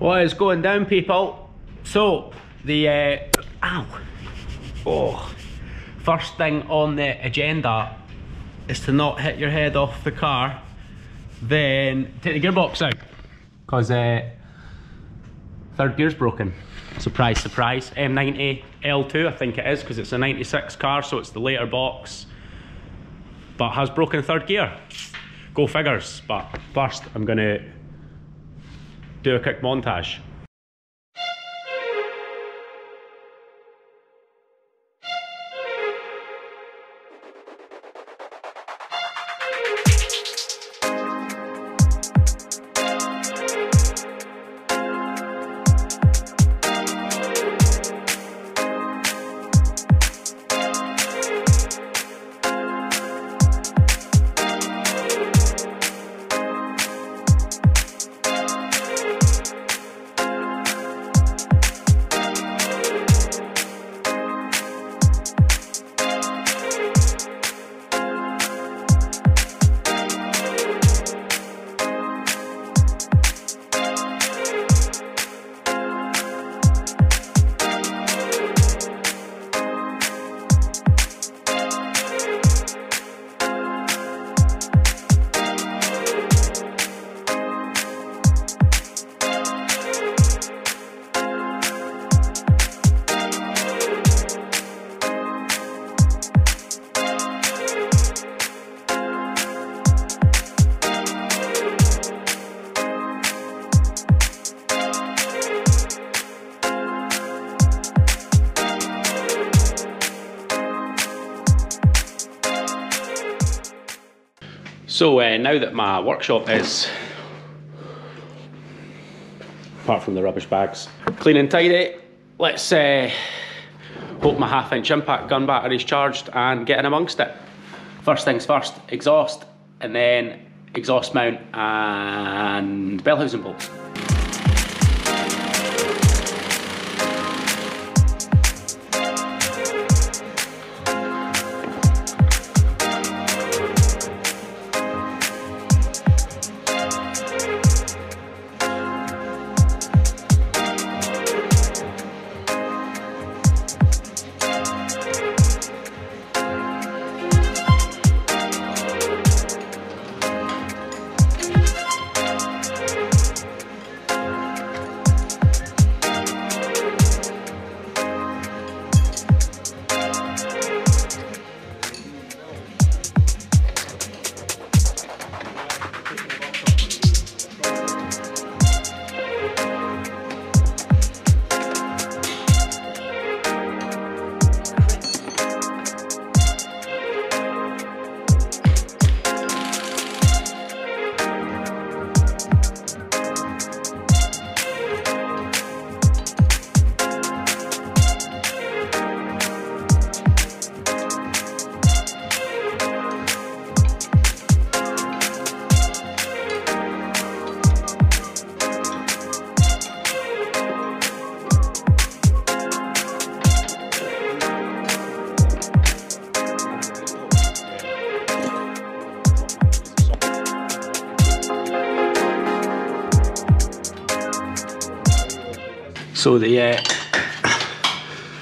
What is going down, people? So, the first thing on the agenda is to not hit your head off the car, then take the gearbox out, because third gear's broken. Surprise, surprise. M90 L2 I think it is, because it's a 96 car, so it's the later box, but has broken third gear. Go figures. But first I'm gonna do a quick montage. So now that my workshop is, apart from the rubbish bags, clean and tidy, let's hope my 1/2-inch impact gun battery's charged and get in amongst it. First things first, exhaust, and then exhaust mount and bell housing bolts. So the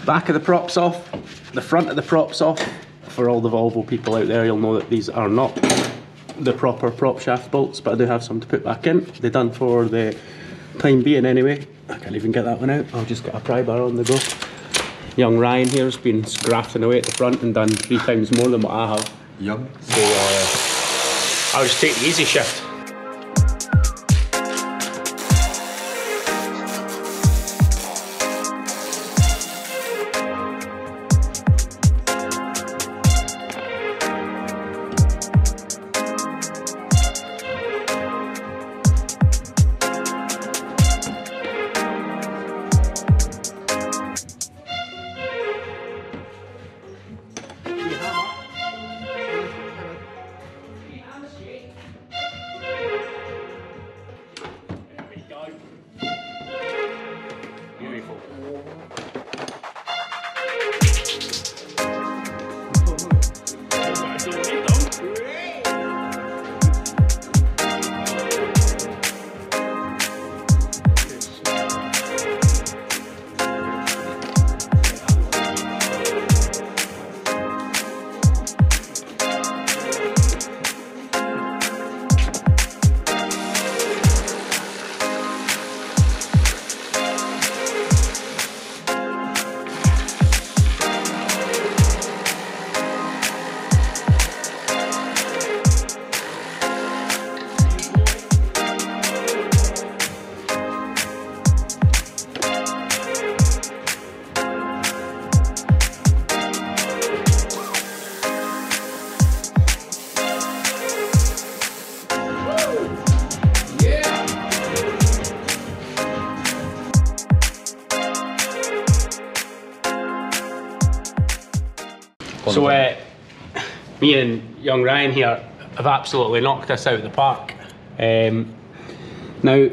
back of the prop's off, the front of the prop's off. For all the Volvo people out there, you'll know that these are not the proper prop shaft bolts, but I do have some to put back in. They're done for the time being anyway. I can't even get that one out. I'll just get a pry bar on the go. Young Ryan here has been grafting away at the front and done 3 times more than what I have. Young. So I'll just take the easy shift. So me and young Ryan here have absolutely knocked this out of the park. Now,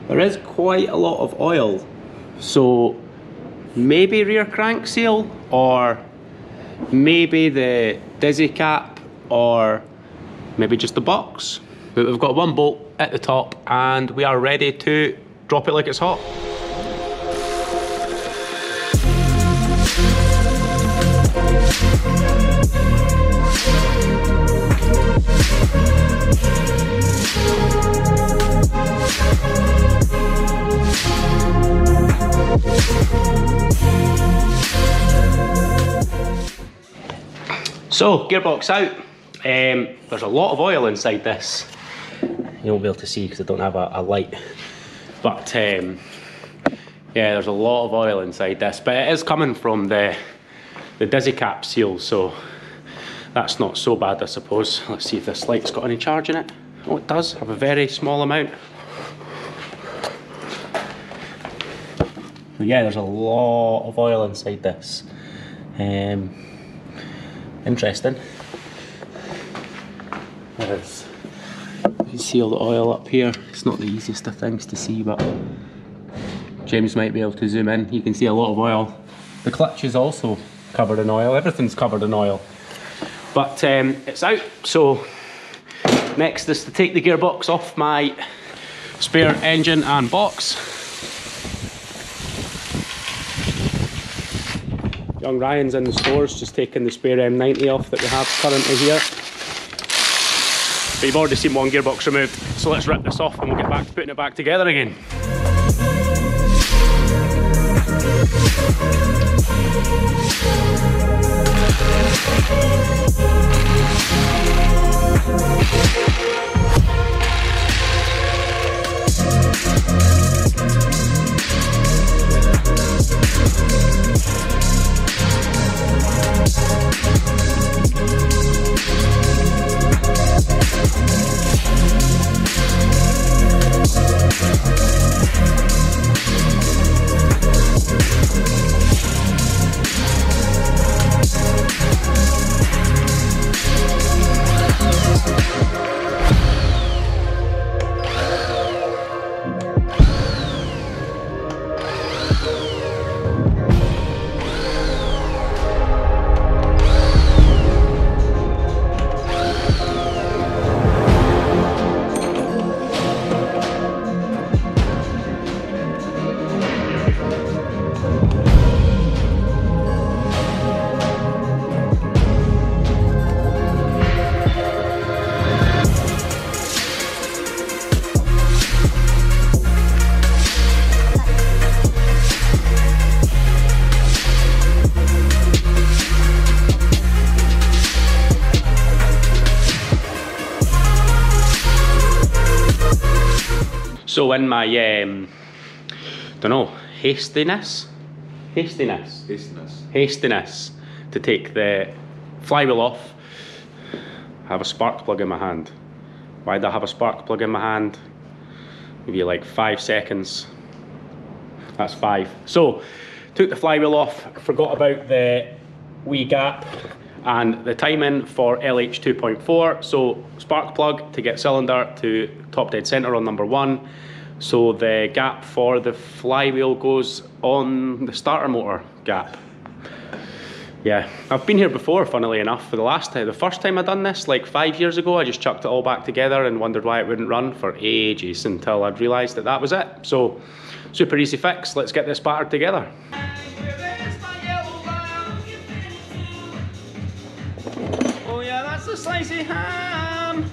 there is quite a lot of oil, so maybe rear crank seal, or maybe the dizzy cap, or maybe just the box. But we've got one bolt at the top and we are ready to drop it like it's hot. So, gearbox out. There's a lot of oil inside this. You won't be able to see because I don't have a light. But yeah, there's a lot of oil inside this. But it is coming from the dizzy cap seal, so that's not so bad, I suppose. Let's see if this light's got any charge in it. Oh, it does have a very small amount. But yeah, there's a lot of oil inside this. Interesting. There's, you can see all the oil up here. It's not the easiest of things to see, but James might be able to zoom in. You can see a lot of oil. The clutch is also covered in oil. Everything's covered in oil. But it's out, so next is to take the gearbox off my spare engine and box. Young Ryan's in the stores, just taking the spare M90 off that we have currently here. But you've already seen one gearbox removed, so let's rip this off and we'll get back to putting it back together again. So in my, don't know, hastiness to take the flywheel off, I have a spark plug in my hand. Why do I have a spark plug in my hand? Maybe like 5 seconds. That's 5. So, took the flywheel off, forgot about the wee gap and the timing for LH 2.4. So, spark plug to get cylinder to top dead center on number 1. So the gap for the flywheel goes on the starter motor gap. Yeah, I've been here before, funnily enough, for the first time I done this, like 5 years ago. I just chucked it all back together and wondered why it wouldn't run for ages until I'd realised that that was it. So, super easy fix. Let's get this battered together. Oh yeah, that's a slicey ham.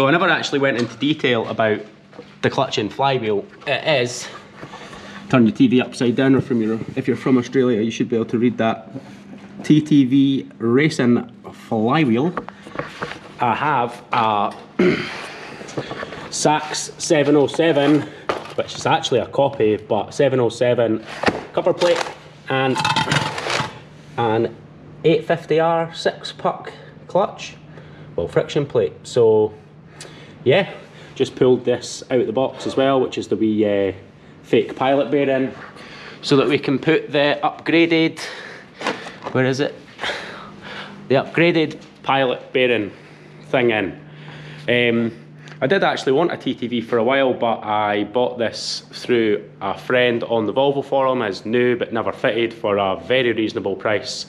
So I never actually went into detail about the clutch and flywheel. It is, turn your TV upside down, or if you're from Australia, you should be able to read that. TTV Racing flywheel. I have a Sachs 707, which is actually a copy, but 707 cover plate and an 850R 6-puck clutch, well, friction plate. So yeah, just pulled this out of the box as well, which is the wee fake pilot bearing, so that we can put the upgraded, where is it? The upgraded pilot bearing thing in. I did actually want a TTV for a while, but I bought this through a friend on the Volvo forum as new but never fitted for a very reasonable price.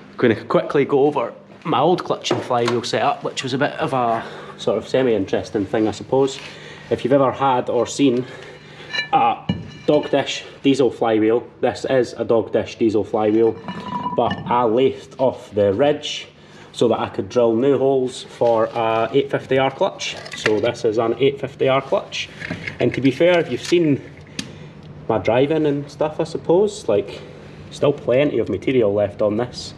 I'm going to quickly go over my old clutch and flywheel setup, which was a bit of a sort of semi-interesting thing, I suppose. If you've ever had or seen a dog dish diesel flywheel, this is a dog dish diesel flywheel, but I lathed off the ridge so that I could drill new holes for a 850R clutch. So this is an 850R clutch, and to be fair, if you've seen my driving and stuff, I suppose, like, still plenty of material left on this.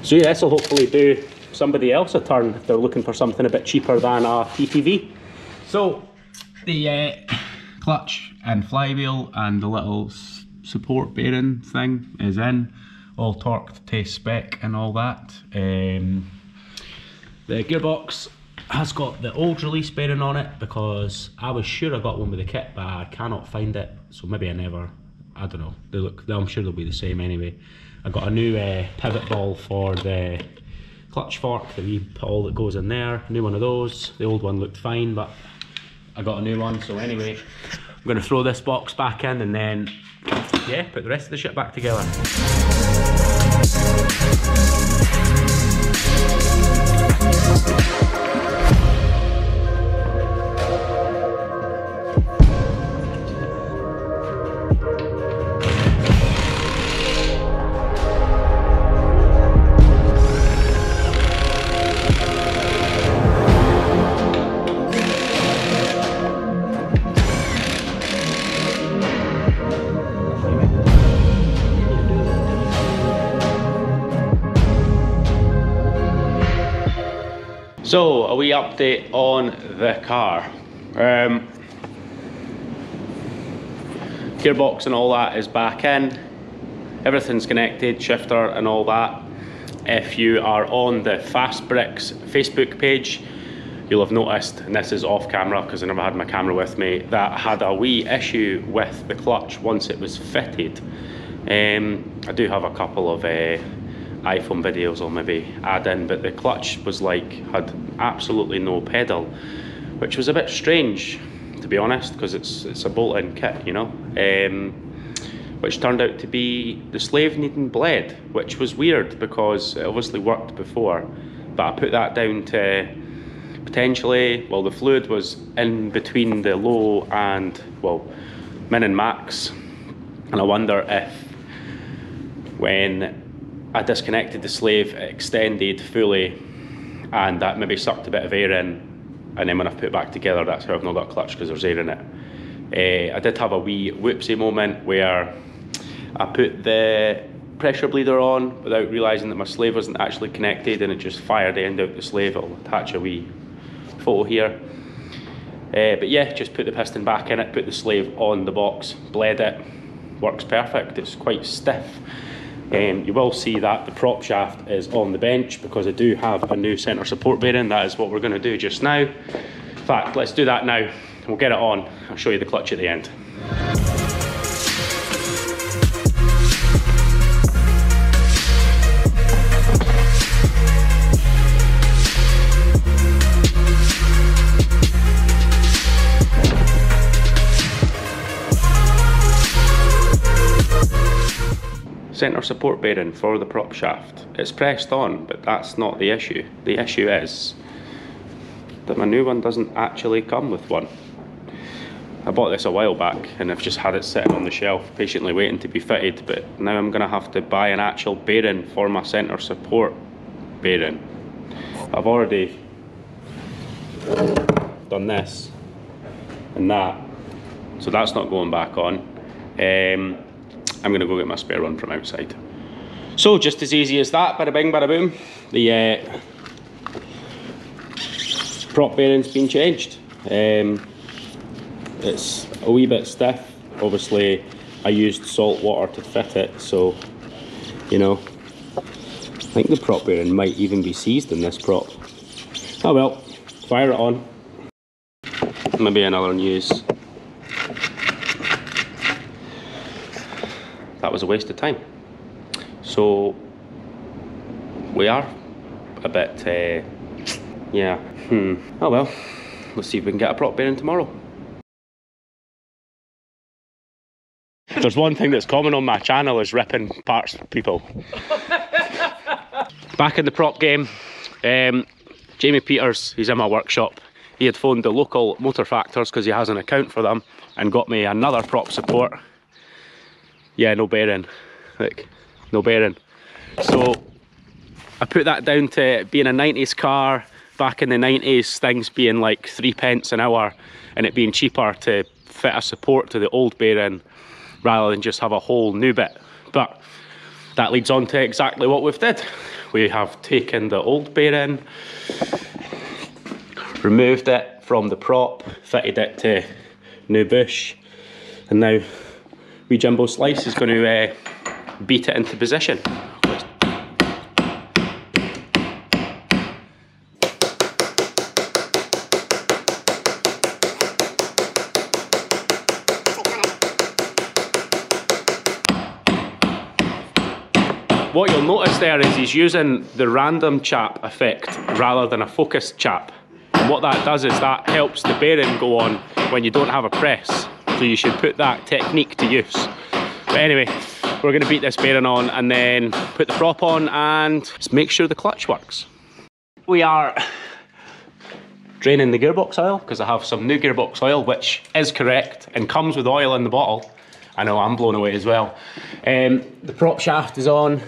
So yeah, this will hopefully do somebody else a turn if they're looking for something a bit cheaper than a TTV. So the clutch and flywheel and the little support bearing thing is in, all torqued to spec and all that. The gearbox has got the old release bearing on it, because I was sure I got one with the kit, but I cannot find it, so maybe I never, I don't know. They look, I'm sure they'll be the same anyway. I got a new pivot ball for the clutch fork, the wee ball that goes in there, new one of those. The old one looked fine, but I got a new one. So anyway, I'm going to throw this box back in and then, yeah, put the rest of the shit back together. So, a wee update on the car. Gearbox and all that is back in. Everything's connected, shifter and all that. If you are on the Fast Bricks Facebook page, you'll have noticed, and this is off camera because I never had my camera with me, that I had a wee issue with the clutch once it was fitted. I do have a couple of iPhone videos I'll maybe add in, but the clutch was like, had absolutely no pedal, which was a bit strange, to be honest, because it's a bolt-in kit, you know, which turned out to be the slave needing bled, which was weird because it obviously worked before, but I put that down to potentially, well, the fluid was in between the low and, well, min and max, and I wonder if when I disconnected the slave, it extended fully, and that maybe sucked a bit of air in, and then when I put it back together, that's how I've not got a clutch, because there's air in it. I did have a wee whoopsie moment where I put the pressure bleeder on without realising that my slave wasn't actually connected, and it just fired the end out the slave. I'll attach a wee photo here. But yeah, just put the piston back in it, put the slave on the box, bled it, works perfect. It's quite stiff. You will see that the prop shaft is on the bench because I do have a new centre support bearing. That is what we're going to do just now. In fact, let's do that now. We'll get it on. I'll show you the clutch at the end. Centre support bearing for the prop shaft. It's pressed on, but that's not the issue. The issue is that my new one doesn't actually come with one. I bought this a while back and I've just had it sitting on the shelf patiently waiting to be fitted, but now I'm going to have to buy an actual bearing for my centre support bearing. I've already done this and that, so that's not going back on. I'm gonna go get my spare one from outside. So just as easy as that, bada bing, bada boom. The prop bearing's been changed. It's a wee bit stiff. Obviously, I used salt water to fit it, so, you know, I think the prop bearing might even be seized in this prop. Oh well, fire it on. Maybe another news. That was a waste of time. So, we are a bit, yeah, oh well, let's see if we can get a prop bearing tomorrow. There's one thing that's common on my channel is ripping parts from people. Back in the prop game, Jamie Peters, he's in my workshop. He had phoned the local motor factors because he has an account for them and got me another prop support. Yeah, no bearing, like, no bearing. So I put that down to being a 90s car. Back in the 90s, things being like 3 pence an hour and it being cheaper to fit a support to the old bearing rather than just have a whole new bit. But that leads on to exactly what we've did. We have taken the old bearing, removed it from the prop, fitted it to new bush, and now wee Jimbo Slice is going to beat it into position. What you'll notice there is he's using the random chap effect rather than a focused chap. And what that does is that helps the bearing go on when you don't have a press. So you should put that technique to use. But anyway, we're going to beat this bearing on and then put the prop on and just make sure the clutch works. We are draining the gearbox oil because I have some new gearbox oil, which is correct and comes with oil in the bottle. I know, I'm blown away as well. The prop shaft is on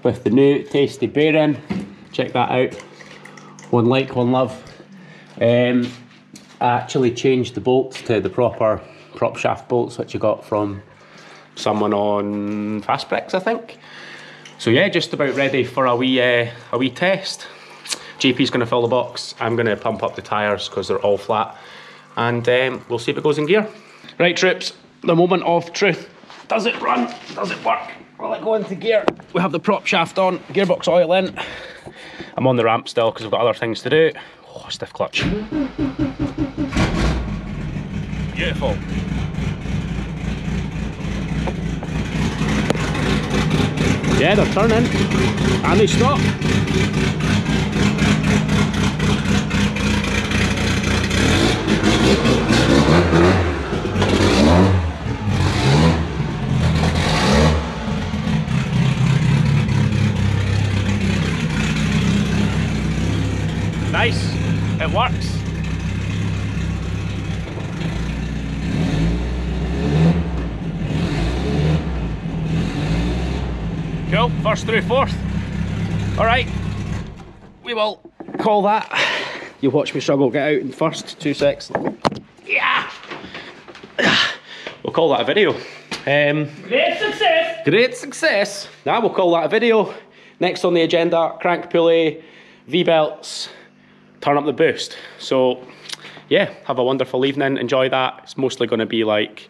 with the new tasty bearing. Check that out. One like, one love. I actually changed the bolts to the proper prop shaft bolts, which I got from someone on Fast Bricks, I think. So yeah, just about ready for a wee test. JP's going to fill the box. I'm going to pump up the tyres because they're all flat, and we'll see if it goes in gear. Right, troops. The moment of truth. Does it run? Does it work? Will it go into gear? We have the prop shaft on, gearbox oil in. I'm on the ramp still because I've got other things to do. Oh, stiff clutch. Beautiful. Yeah, they're turning. And they stop. Nice, it works. Cool, first through fourth. All right, we will call that. You watch me struggle, get out in first, 2 secs. Yeah! We'll call that a video. Great success! Great success. Now we'll call that a video. Next on the agenda, crank pulley, V-belts, turn up the boost. So yeah, have a wonderful evening, enjoy that. It's mostly going to be like,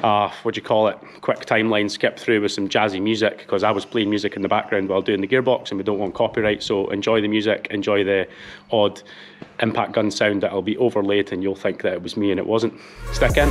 what do you call it, quick timeline skip through with some jazzy music, because I was playing music in the background while doing the gearbox and we don't want copyright, so enjoy the music, enjoy the odd impact gun sound that'll be overlaid and you'll think that it was me and it wasn't. Stick in.